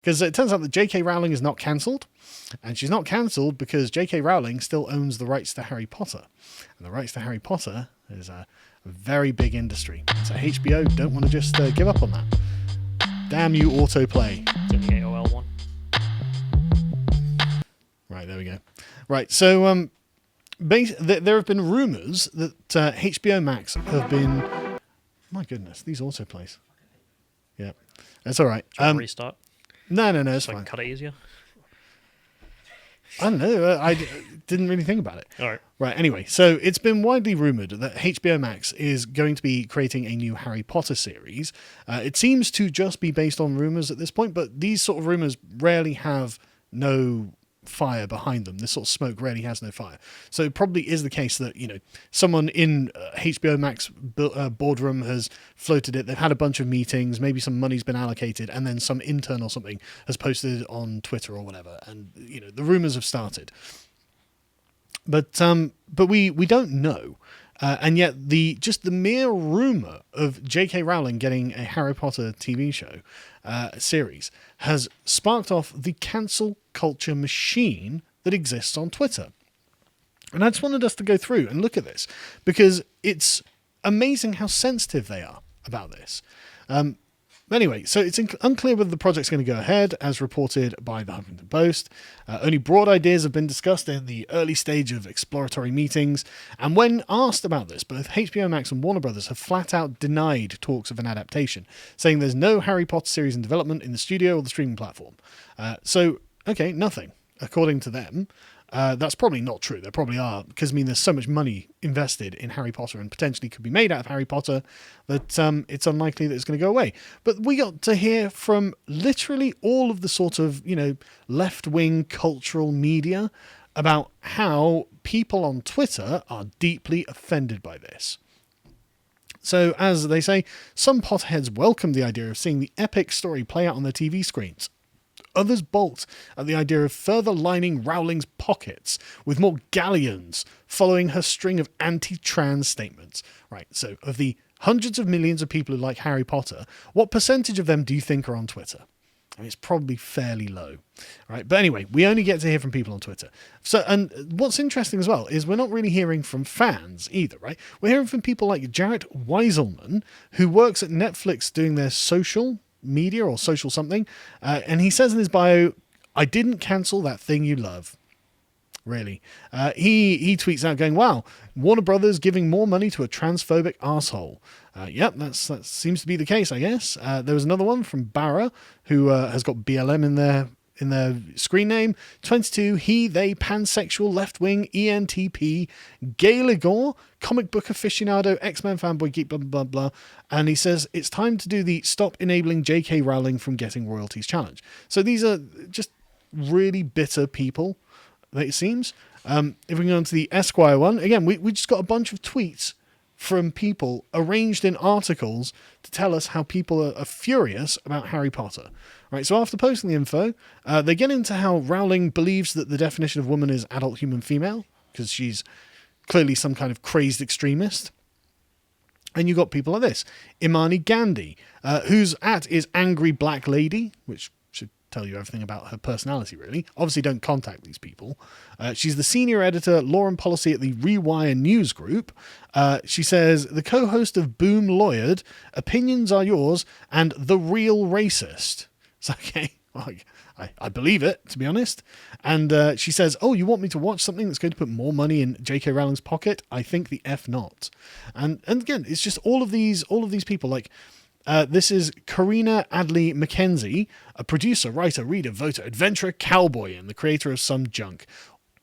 Because it turns out that J.K. Rowling is not cancelled, and she's not cancelled because J.K. Rowling still owns the rights to Harry Potter. And the rights to Harry Potter is a very big industry. So HBO don't want to just give up on that. Damn you, autoplay. It's in the AOL one. Right, there we go. Right, so there have been rumours that HBO Max have been... My goodness, these autoplays. Yeah, that's all right. Restart. No, it's So I fine. can cut it easier. I don't know. I didn't really think about it. All right. Right, anyway, so it's been widely rumoured that HBO Max is going to be creating a new Harry Potter series. It seems to just be based on rumours at this point, but these sort of rumours rarely have no fire behind them. This sort of smoke rarely has no fire. So it probably is the case that, someone in HBO Max boardroom has floated it. They've had a bunch of meetings, maybe some money's been allocated, and then some intern or something has posted it on Twitter or whatever. And, the rumours have started. But we don't know. And yet the mere rumour of J.K. Rowling getting a Harry Potter TV show series has sparked off the cancel culture machine that exists on Twitter. And I just wanted us to go through and look at this because it's amazing how sensitive they are about this. Anyway, so it's unclear whether the project's going to go ahead, as reported by the Huffington Post. Only broad ideas have been discussed in the early stage of exploratory meetings, and when asked about this, both HBO Max and Warner Brothers have flat out denied talks of an adaptation, saying there's no Harry Potter series in development in the studio or the streaming platform. Okay, nothing, according to them. That's probably not true. There probably are, because there's so much money invested in Harry Potter and potentially could be made out of Harry Potter that it's unlikely that it's going to go away. But we got to hear from literally all of the sort of, left-wing cultural media about how people on Twitter are deeply offended by this. So, as they say, some Potterheads welcome the idea of seeing the epic story play out on their TV screens. Others bolt at the idea of further lining Rowling's pockets with more galleons following her string of anti-trans statements. Right, so of the hundreds of millions of people who like Harry Potter, what percentage of them do you think are on Twitter? It's probably fairly low. Right, but anyway, we only get to hear from people on Twitter. So, and what's interesting as well is we're not really hearing from fans either, right? We're hearing from people like Jarrett Weiselman, who works at Netflix doing their social media or social something, and he says in his bio, "I didn't cancel that thing you love." Really, he tweets out going, "Wow, Warner Brothers giving more money to a transphobic arsehole." Yep, that seems to be the case, I guess. There was another one from Barra who has got BLM in their screen name. 22, he, they, pansexual, left-wing, ENTP, Gaeligor, comic book aficionado, X-Men fanboy, geek, blah, blah, blah, blah. And he says, it's time to do the stop enabling J.K. Rowling from getting royalties challenge. So these are just really bitter people, it seems. If we go on to the Esquire one, again, we just got a bunch of tweets from people arranged in articles to tell us how people are furious about Harry Potter. Right, so after posting the info, they get into how Rowling believes that the definition of woman is adult human female, because she's clearly some kind of crazed extremist. And you got people like this. Imani Gandhi, whose @ is Angry Black Lady, which should tell you everything about her personality, really. Obviously, don't contact these people. She's the senior editor, law and policy at the Rewire News Group. She says, the co-host of Boom Lawyered, Opinions Are Yours, and The Real Racist. It's okay. I believe it, to be honest. And she says, "Oh, you want me to watch something that's going to put more money in J.K. Rowling's pocket? I think the F not." And again, it's just all of these people. Like this is Karina Adley Mackenzie, a producer, writer, reader, voter, adventurer, cowboy, and the creator of some junk.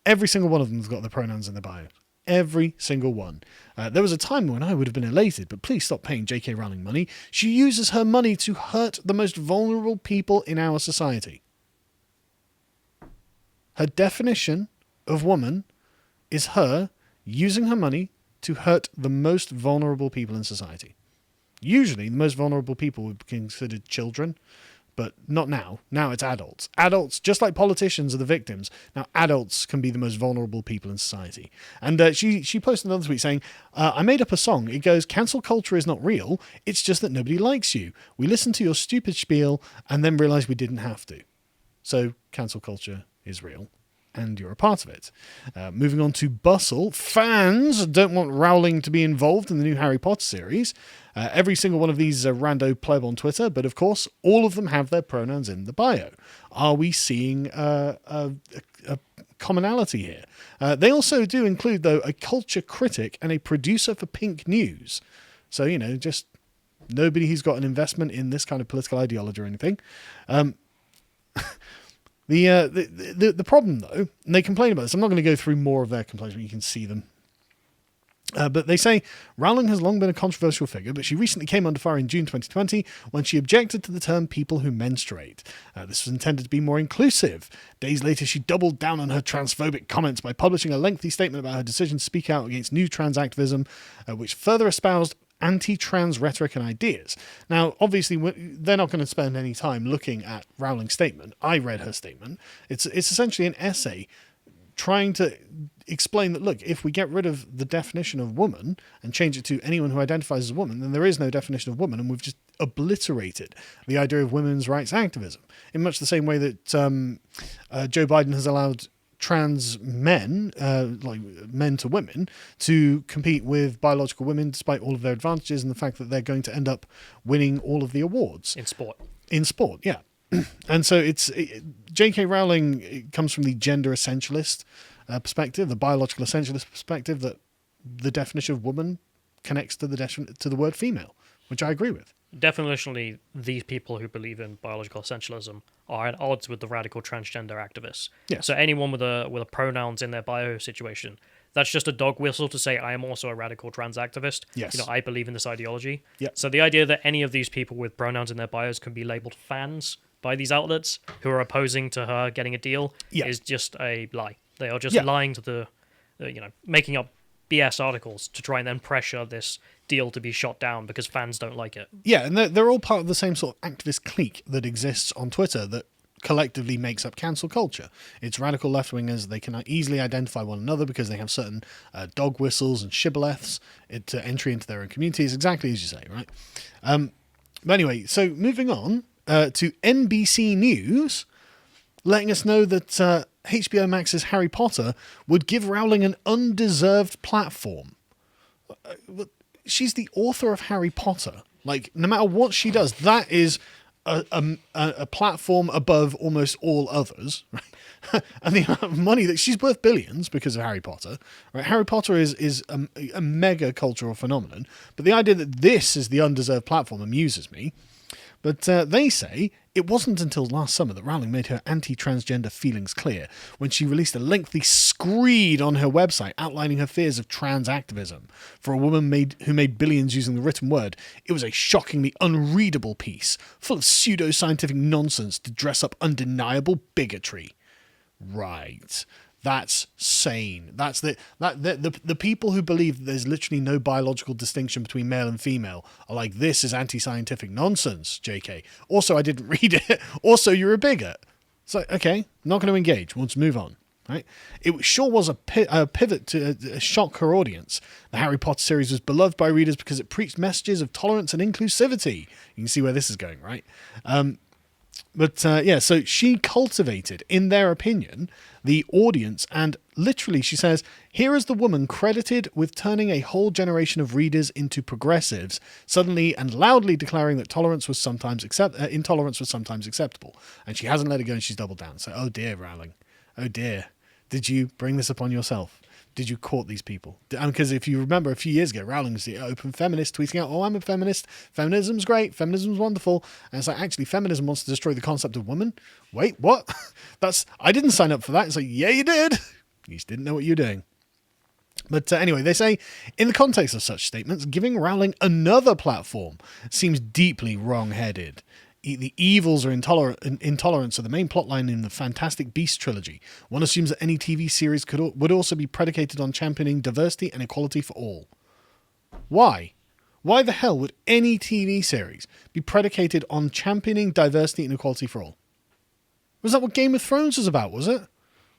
Every single one of them has got their pronouns in their bio. Every single one. There was a time when I would have been elated, but please stop paying J.K. Rowling money. She uses her money to hurt the most vulnerable people in our society. Her definition of woman is her using her money to hurt the most vulnerable people in society. Usually, the most vulnerable people would be considered children, But not now. Now it's adults. Adults, just like politicians are the victims, now adults can be the most vulnerable people in society. And she posted another tweet saying, I made up a song. It goes, cancel culture is not real. It's just that nobody likes you. We listened to your stupid spiel and then realised we didn't have to. So cancel culture is real. And you're a part of it. Moving on to Bustle. Fans don't want Rowling to be involved in the new Harry Potter series. Every single one of these is a rando pleb on Twitter, but of course, all of them have their pronouns in the bio. Are we seeing a commonality here? They also do include, though, a culture critic and a producer for Pink News. So, just nobody who's got an investment in this kind of political ideology or anything. The problem, though, and they complain about this, I'm not going to go through more of their complaints, but you can see them. But they say, Rowling has long been a controversial figure, but she recently came under fire in June 2020 when she objected to the term people who menstruate. This was intended to be more inclusive. Days later, she doubled down on her transphobic comments by publishing a lengthy statement about her decision to speak out against new trans activism, which further espoused anti-trans rhetoric and ideas. Now, obviously, they're not going to spend any time looking at Rowling's statement. I read her statement. It's essentially an essay trying to explain that, look, if we get rid of the definition of woman and change it to anyone who identifies as a woman, then there is no definition of woman, and we've just obliterated the idea of women's rights activism. In much the same way that Joe Biden has allowed trans men, like men to women, to compete with biological women despite all of their advantages and the fact that they're going to end up winning all of the awards. In sport, yeah. And so J.K. Rowling comes from the gender essentialist perspective, the biological essentialist perspective, that the definition of woman connects to the word female, which I agree with. Definitionally, these people who believe in biological essentialism are at odds with the radical transgender activists. Yes. So anyone with a pronouns in their bio situation, that's just a dog whistle to say I am also a radical trans activist. Yes. I believe in this ideology. Yep. So the idea that any of these people with pronouns in their bios can be labeled fans by these outlets who are opposing to her getting a deal is just a lie. They are just lying to the making up BS articles to try and then pressure this deal to be shot down because fans don't like it. Yeah, and they're all part of the same sort of activist clique that exists on Twitter that collectively makes up cancel culture. It's radical left-wingers. They can easily identify one another because they have certain dog whistles and shibboleths to entry into their own communities, exactly as you say, right? But anyway, so moving on to NBC News, letting us know that HBO Max's Harry Potter would give Rowling an undeserved platform. She's the author of Harry Potter. Like, no matter what she does, that is a platform above almost all others. Right? And the amount of money that she's worth billions because of Harry Potter. Right? Harry Potter is a mega cultural phenomenon. But the idea that this is the undeserved platform amuses me. But they say it wasn't until last summer that Rowling made her anti-transgender feelings clear when she released a lengthy screed on her website outlining her fears of trans activism. For a woman who made billions using the written word, it was a shockingly unreadable piece, full of pseudo-scientific nonsense to dress up undeniable bigotry. Right. That's sane. That's the people who believe that there's literally no biological distinction between male and female are like, this is anti-scientific nonsense, JK. Also, I didn't read it. Also, you're a bigot. So, okay, not going to engage. We'll just move on. Right? It sure was a pivot to shock her audience. The Harry Potter series was beloved by readers because it preached messages of tolerance and inclusivity. You can see where this is going, right? So she cultivated, in their opinion, the audience, and literally she says, here is the woman credited with turning a whole generation of readers into progressives, suddenly and loudly declaring that intolerance was sometimes acceptable. And she hasn't let it go and she's doubled down. So, oh dear, Rowling. Oh dear. Did you bring this upon yourself? Did you court these people? Because if you remember a few years ago, Rowling was the open feminist tweeting out, oh, I'm a feminist. Feminism's great. Feminism's wonderful. And it's like, actually, feminism wants to destroy the concept of woman. Wait, what? I didn't sign up for that. It's like, yeah, you did. You just didn't know what you were doing. But anyway, they say, in the context of such statements, giving Rowling another platform seems deeply wrong-headed. The evils or intolerance are the main plotline in the Fantastic Beasts trilogy. One assumes that any TV series would also be predicated on championing diversity and equality for all. Why? Why the hell would any TV series be predicated on championing diversity and equality for all? Was that what Game of Thrones was about, was it?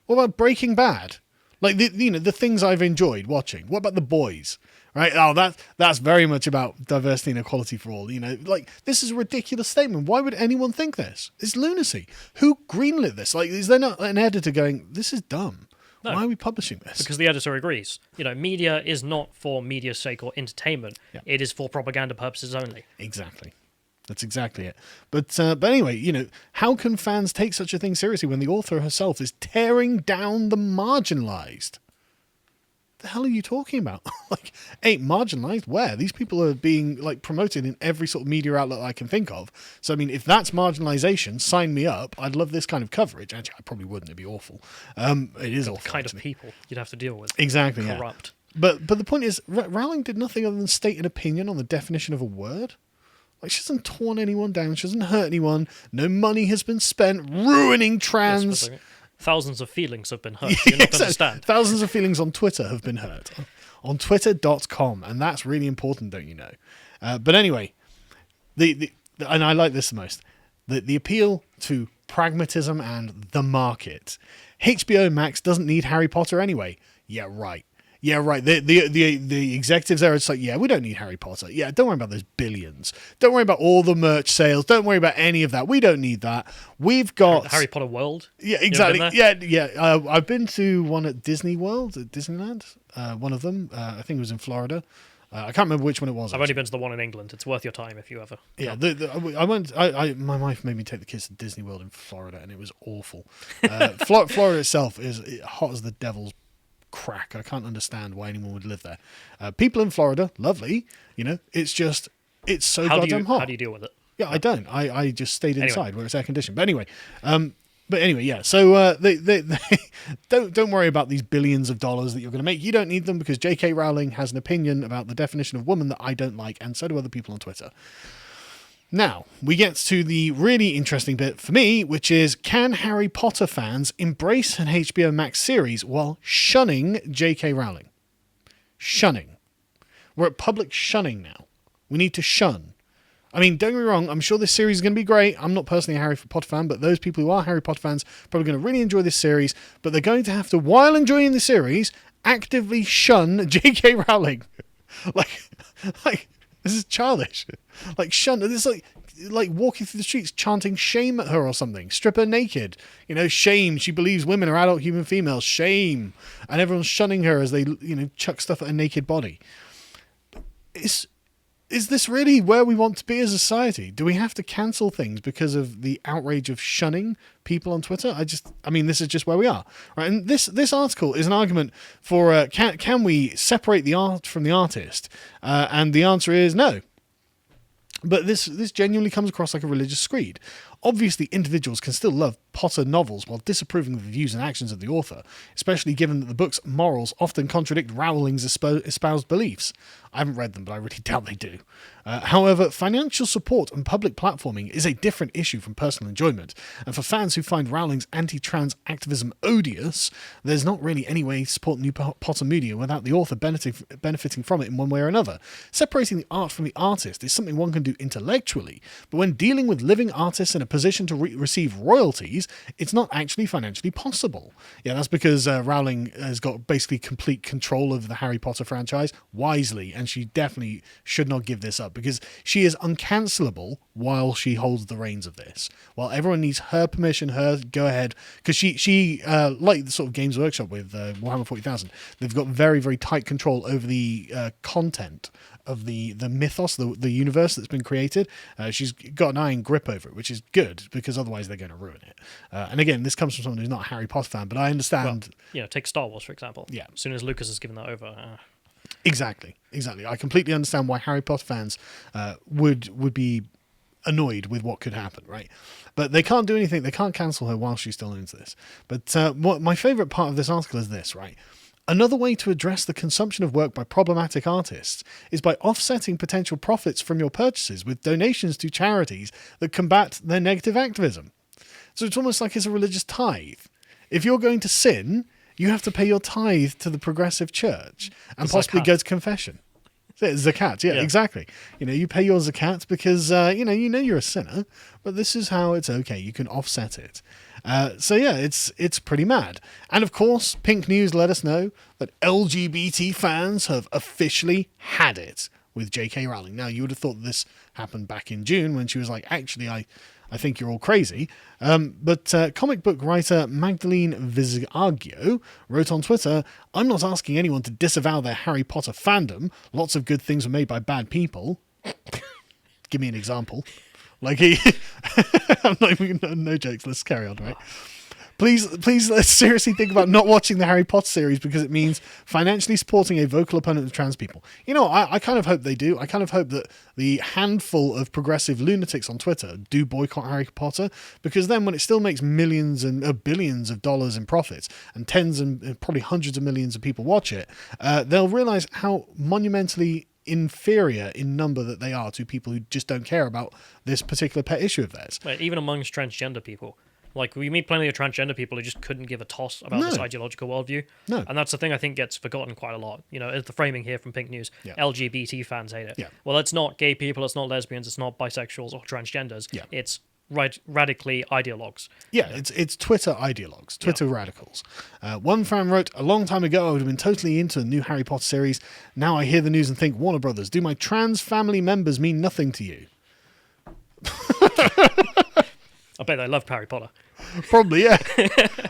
What about Breaking Bad? Like, the things I've enjoyed watching. What about The Boys? Right? Oh, that's very much about diversity and equality for all. Like, this is a ridiculous statement. Why would anyone think this? It's lunacy. Who greenlit this? Like, is there not an editor going, this is dumb? No, why are we publishing this? Because the editor agrees. Media is not for media's sake or entertainment. Yeah. It is for propaganda purposes only. Exactly. That's exactly it. But anyway, how can fans take such a thing seriously when the author herself is tearing down the marginalized? The hell are you talking about? Like, marginalized? Where? These people are being promoted in every sort of media outlet I can think of. So, I mean, if that's marginalization, sign me up. I'd love this kind of coverage. Actually, I probably wouldn't. It'd be awful. It is awful. The kind of people you'd have to deal with. Exactly. Corrupt. Yeah. But the point is, Rowling did nothing other than state an opinion on the definition of a word. Like, she hasn't torn anyone down. She hasn't hurt anyone. No money has been spent ruining trans. Yes, thousands of feelings have been hurt. You're not going to understand. Thousands of feelings on Twitter have been hurt. On twitter.com. And that's really important, don't you know? But anyway, and I like this the most. The appeal to pragmatism and the market. HBO Max doesn't need Harry Potter anyway. Yeah, right. Yeah, right. The executives there are just like, yeah, we don't need Harry Potter. Yeah, don't worry about those billions. Don't worry about all the merch sales. Don't worry about any of that. We don't need that. We've got Harry Potter World. Yeah, exactly. Yeah. I've been to one at Disney World, at Disneyland. One of them. I think it was in Florida. I can't remember which one it was. I've only been to the one in England. It's worth your time if you ever. Yeah, I went. My wife made me take the kids to Disney World in Florida, and it was awful. Florida itself is hot as the devil's crack. I can't understand why anyone would live there. People in Florida, lovely. It's just, it's so goddamn hot. How do you deal with it? Yeah, I don't. I just stayed inside where it's air conditioned. But anyway, yeah. So they don't worry about these billions of dollars that you're going to make. You don't need them because J.K. Rowling has an opinion about the definition of woman that I don't like, and so do other people on Twitter. Now, we get to the really interesting bit for me, which is, can Harry Potter fans embrace an HBO Max series while shunning J.K. Rowling? Shunning. We're at public shunning now. We need to shun. I mean, don't get me wrong, I'm sure this series is going to be great. I'm not personally a Harry Potter fan, but those people who are Harry Potter fans are probably going to really enjoy this series, but they're going to have to, while enjoying the series, actively shun J.K. Rowling. Like, this is childish. Like, shun. This is like walking through the streets chanting shame at her or something. Strip her naked. Shame. She believes women are adult human females. Shame. And everyone's shunning her as they, chuck stuff at her naked body. Is this really where we want to be as a society? Do we have to cancel things because of the outrage of shunning people on Twitter? This is just where we are, right? And this article is an argument for can we separate the art from the artist? And the answer is no. But this genuinely comes across like a religious screed. Obviously, individuals can still love Potter novels while disapproving of the views and actions of the author, especially given that the book's morals often contradict Rowling's espoused beliefs. I haven't read them, but I really doubt they do. However, financial support and public platforming is a different issue from personal enjoyment, and for fans who find Rowling's anti-trans activism odious, there's not really any way to support new Potter media without the author benefiting from it in one way or another. Separating the art from the artist is something one can do intellectually, but when dealing with living artists in a position to receive royalties, it's not actually financially possible. Yeah, that's because Rowling has got basically complete control of the Harry Potter franchise, wisely, and she definitely should not give this up because she is uncancelable while she holds the reins of this. While everyone needs her permission, her go ahead, because she like the sort of Games Workshop with Warhammer 40,000, they've got very, very tight control over the content of the mythos, the universe that's been created. She's got an iron grip over it, which is good because otherwise they're going to ruin it. And again, this comes from someone who's not a Harry Potter fan, but I understand. Well, take Star Wars, for example. Yeah. As soon as Lucas has given that over. Exactly. I completely understand why Harry Potter fans would be annoyed with what could happen, right? But they can't do anything. They can't cancel her while she still owns this. But what my favourite part of this article is this, right? Another way to address the consumption of work by problematic artists is by offsetting potential profits from your purchases with donations to charities that combat their negative activism. So it's almost like it's a religious tithe. If you're going to sin, you have to pay your tithe to the progressive church and possibly go to confession. Zakat, yeah, exactly. You pay your zakat because you know you're a sinner, but this is how it's okay. You can offset it. So yeah, it's pretty mad. And of course, Pink News let us know that LGBT fans have officially had it with J.K. Rowling. Now, you would have thought this happened back in June when she was like, actually, I think you're all crazy. But comic book writer Magdalene Vizagio wrote on Twitter, "I'm not asking anyone to disavow their Harry Potter fandom. Lots of good things were made by bad people." Give me an example. Like I'm not even, no jokes. Let's carry on, right? Please, let's seriously think about not watching the Harry Potter series because it means financially supporting a vocal opponent of trans people. I kind of hope they do. I kind of hope that the handful of progressive lunatics on Twitter do boycott Harry Potter, because then when it still makes millions and billions of dollars in profits and tens and probably hundreds of millions of people watch it, they'll realize how monumentally inferior in number that they are to people who just don't care about this particular pet issue of theirs. Even amongst transgender people. Like, we meet plenty of transgender people who just couldn't give a toss about this ideological worldview. No. And that's the thing I think gets forgotten quite a lot. It's the framing here from Pink News. Yeah. LGBT fans hate it. Yeah. Well, it's not gay people, it's not lesbians, it's not bisexuals or transgenders. Yeah. It's radically ideologues. Yeah, it's Twitter ideologues, Twitter radicals. One fan wrote, "A long time ago I would have been totally into a new Harry Potter series. Now I hear the news and think, Warner Brothers, do my trans family members mean nothing to you?" I bet they loved Harry Potter. Probably, yeah.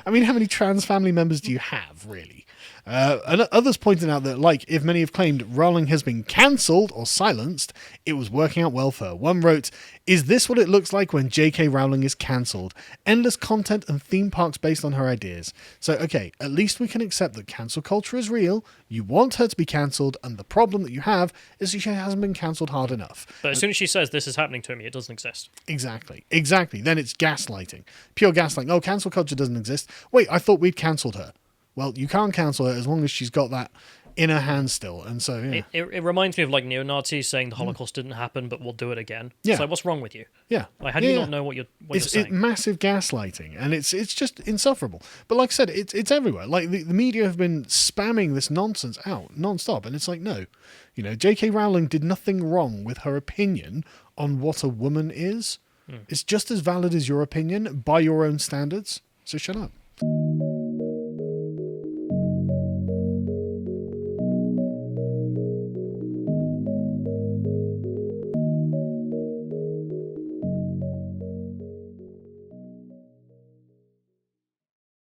I mean, how many trans family members do you have, really? And others pointed out that, like, if many have claimed Rowling has been cancelled or silenced, it was working out well for her. One wrote, "Is this what it looks like when J.K. Rowling is cancelled? Endless content and theme parks based on her ideas." So, okay, at least we can accept that cancel culture is real. You want her to be cancelled, and the problem that you have is that she hasn't been cancelled hard enough. But as soon as she says this is happening to me, it doesn't exist. Exactly. Then it's gaslighting. Pure gaslighting. Oh, cancel culture doesn't exist. Wait, I thought we'd cancelled her. Well, you can't cancel her as long as she's got that in her hand still. And so, yeah. It reminds me of, like, neo-Nazis saying the Holocaust didn't happen, but we'll do it again. Yeah. So what's wrong with you? Yeah. Like, how do you not know what you're saying? It's massive gaslighting, and it's just insufferable. But like I said, it's everywhere. Like, the media have been spamming this nonsense out non-stop, and it's like, no. J.K. Rowling did nothing wrong with her opinion on what a woman is. It's just as valid as your opinion by your own standards. So shut up.